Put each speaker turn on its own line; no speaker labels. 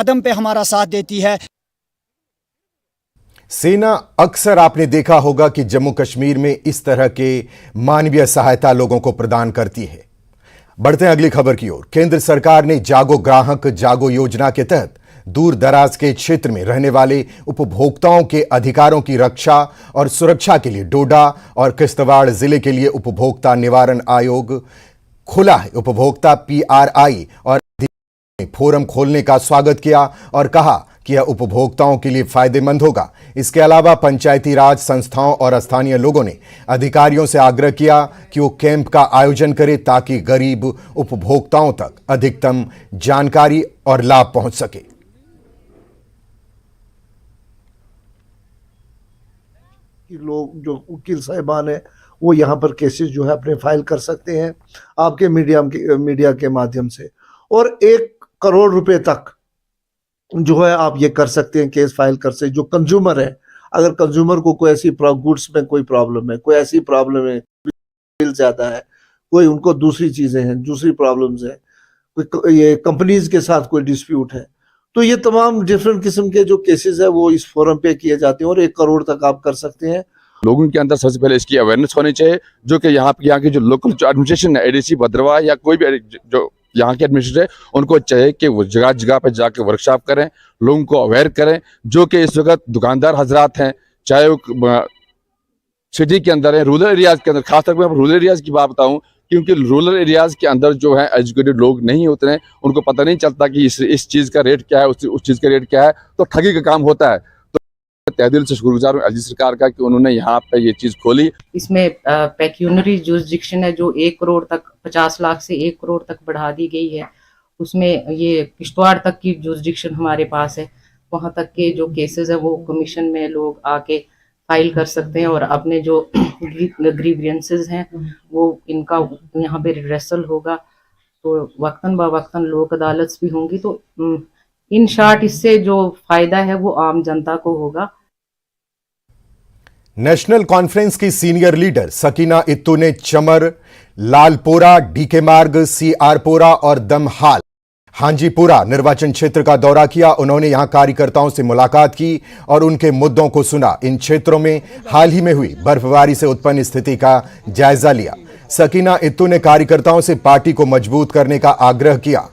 कदम पे हमारा साथ देती है।
सेना अक्सर आपने देखा होगा कि जम्मू कश्मीर में इस तरह के मानवीय सहायता लोगों को प्रदान करती है। बढ़ते हैं अगली खबर की ओर। केंद्र सरकार ने जागो ग्राहक जागो योजना के तहत दूर दराज के क्षेत्र में रहने वाले उपभोक्ताओं के अधिकारों की रक्षा और सुरक्षा के लिए डोडा और किश्तवाड़ जिले के लिए उपभोक्ता निवारण आयोग खुला है। उपभोक्ता PRI और फोरम खोलने का स्वागत किया और कहा कि यह उपभोक्ताओं के लिए फायदेमंद होगा। इसके अलावा पंचायती राज संस्थाओं और स्थानीय लोगों ने अधिकारियों से आग्रह किया कि वो कैंप का आयोजन करें ताकि गरीब उपभोक्ताओं तक अधिकतम जानकारी और लाभ पहुंच सके।
लोग जो वकील साहिबान है वो यहाँ पर केसेस जो है अपने फाइल कर सकते हैं आपके मीडिया के माध्यम से, और 1 करोड़ रुपए तक जो है आप ये कर सकते हैं, केस फाइल कर सकते। जो कंज्यूमर है, अगर कंज्यूमर को कोई ऐसी गुड्स में कोई प्रॉब्लम है, कोई ऐसी प्रॉब्लम है, बिल ज्यादा है, कोई उनको दूसरी चीजें हैं, दूसरी प्रॉब्लम्स है, कोई ये कंपनीज के साथ कोई डिस्प्यूट है, तो ये तमाम डिफरेंट किस्म के जो केसेस है वो इस फोरम पे किए जाते हैं और 1 करोड़ तक आप कर सकते हैं।
लोगों के अंदर सबसे पहले इसकी अवेयरनेस होनी चाहिए, जो कि यहाँ की जो लोकल जो एडमिनिस्ट्रेशन है, ADC भद्रवाह या कोई भी जो यहाँ के एडमिनिस्ट्रेशन है, उनको चाहिए कि वो जगह जगह पे जाके वर्कशॉप करें, लोगों को अवेयर करें। जो कि इस वक्त दुकानदार हजरात हैं, चाहे वो सिटी के अंदर है, रूरल एरियाज के अंदर, खासतौर पर रूरल एरियाज की बात बताऊँ, क्योंकि रूरल एरियाज के अंदर जो है एजुकेटेड लोग नहीं होते हैं, उनको पता नहीं चलता कि इस चीज़ का रेट क्या है, उस चीज़ का रेट क्या है, तो ठगी का काम होता है। तो तहे दिल से शुक्रगुजार हूँ LG सरकार का कि उन्होंने यहाँ पे ये चीज़ खोली।
इसमें पेक्यूनरी जुरिसडिक्शन है जो 1 करोड़ तक, 50 लाख से 1 करोड़ तक बढ़ा दी गई है। उसमें ये किश्तवाड़ तक की जुरिसडिक्शन हमारे पास है, वहाँ तक के जो केसेस है वो कमीशन में लोग आके फाइल कर सकते हैं और अपने जो ग्रीवियंसेस हैं वो इनका यहाँ पे रिड्रेसल होगा। तो वक्तन ब वक्तन लोक अदालत भी होंगी। तो इन शॉर्ट इससे जो फायदा है वो आम जनता को होगा।
नेशनल कॉन्फ्रेंस की सीनियर लीडर सकीना इत्तू ने चमर, लालपोरा, DK मार्ग, CR-पोरा और दमहाल, हांजीपुरा निर्वाचन क्षेत्र का दौरा किया। उन्होंने यहां कार्यकर्ताओं से मुलाकात की और उनके मुद्दों को सुना। इन क्षेत्रों में हाल ही में हुई बर्फबारी से उत्पन्न स्थिति का जायजा लिया। सकीना इत्तू ने कार्यकर्ताओं से पार्टी को मजबूत करने का आग्रह किया।